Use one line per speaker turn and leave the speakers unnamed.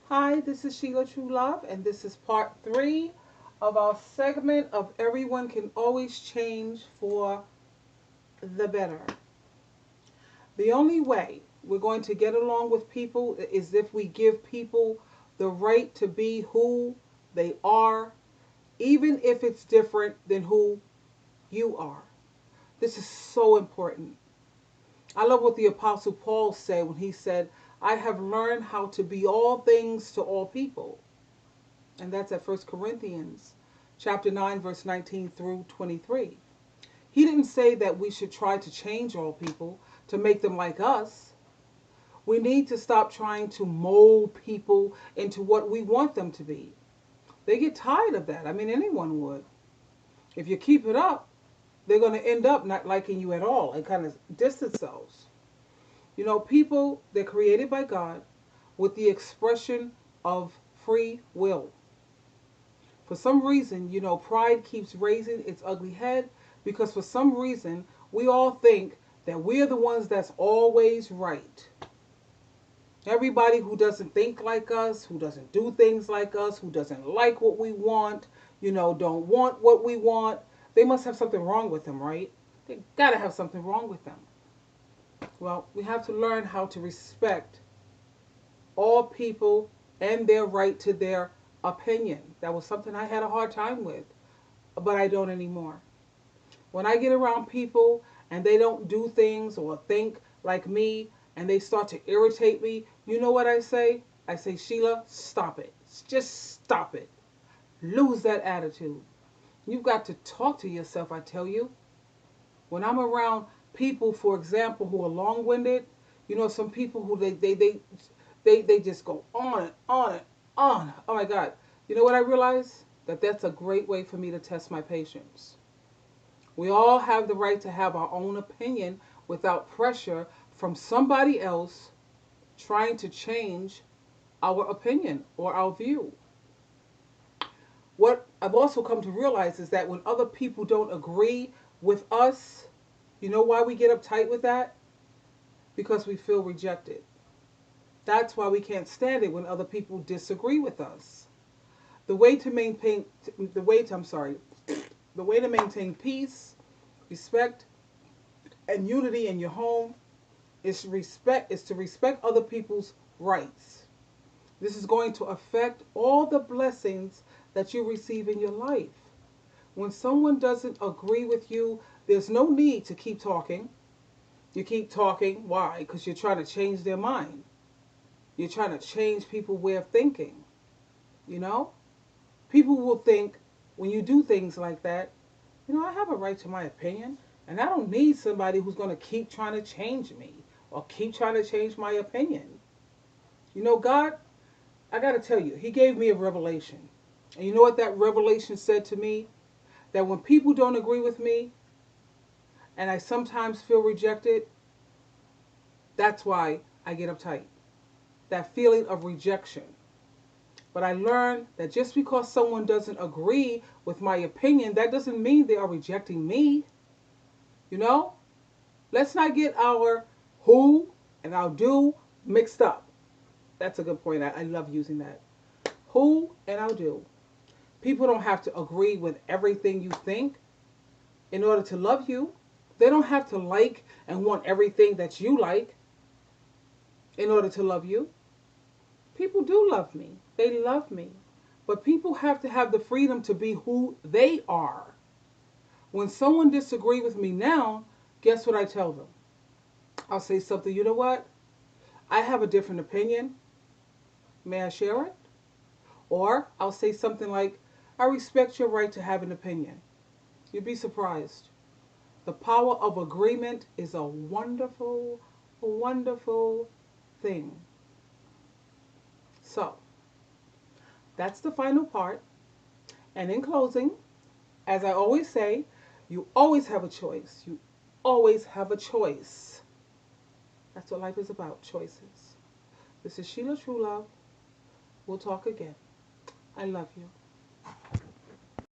Hi, this is Sheila True Love, and this is part three of our segment of Everyone Can Always Change for the Better. The only way we're going to get along with people is if we give people the right to be who they are, even if it's different than who you are. This is so important. I love what the Apostle Paul said when he said, I have learned how to be all things to all people. And that's at 1 Corinthians chapter 9, verse 19 through 23. He didn't say that we should try to change all people to make them like us. We need to stop trying to mold people into what we want them to be. They get tired of that. I mean, anyone would. If you keep it up, they're going to end up not liking you at all and kind of distance themselves. You know, people, they're created by God with the expression of free will. For some reason, pride keeps raising its ugly head because for some reason, we all think that we're the ones that's always right. Everybody who doesn't think like us, who doesn't do things like us, who doesn't like what we want, don't want what we want, they must have something wrong with them, right? They gotta have something wrong with them. Well, we have to learn how to respect all people and their right to their opinion. That was something I had a hard time with, but I don't anymore. When I get around people and they don't do things or think like me and they start to irritate me, you know what I say? I say, Sheila, stop it. Just stop it. Lose that attitude. You've got to talk to yourself, I tell you. When I'm around people, for example, who are long-winded, some people who they just go on and on and on. Oh my God. You know what I realize? That's a great way for me to test my patience. We all have the right to have our own opinion without pressure from somebody else trying to change our opinion or our view. What I've also come to realize is that when other people don't agree with us, you know why we get uptight with that? Because we feel rejected. That's why we can't stand it when other people disagree with us. The way to maintain the way to, I'm sorry, the way to maintain peace, respect, and unity in your home is to respect other people's rights. This is going to affect all the blessings that you receive in your life. When someone doesn't agree with you, there's no need to keep talking. You keep talking. Why? Because you're trying to change their mind. You're trying to change people's way of thinking. You know? People will think when you do things like that, I have a right to my opinion, and I don't need somebody who's going to keep trying to change me or keep trying to change my opinion. God, I got to tell you, He gave me a revelation. And you know what that revelation said to me? That when people don't agree with me and I sometimes feel rejected, that's why I get uptight. That feeling of rejection. But I learned that just because someone doesn't agree with my opinion, that doesn't mean they are rejecting me. You know? Let's not get our who and our do mixed up. That's a good point. I love using that. Who and our do. People don't have to agree with everything you think in order to love you. They don't have to like and want everything that you like in order to love you. People do love me. They love me. But people have to have the freedom to be who they are. When someone disagrees with me now, guess what I tell them? I'll say something, you know what? I have a different opinion. May I share it? Or I'll say something like, I respect your right to have an opinion. You'd be surprised. The power of agreement is a wonderful, wonderful thing. So, that's the final part. And in closing, as I always say, you always have a choice. You always have a choice. That's what life is about, choices. This is Sheila True Love. We'll talk again. I love you.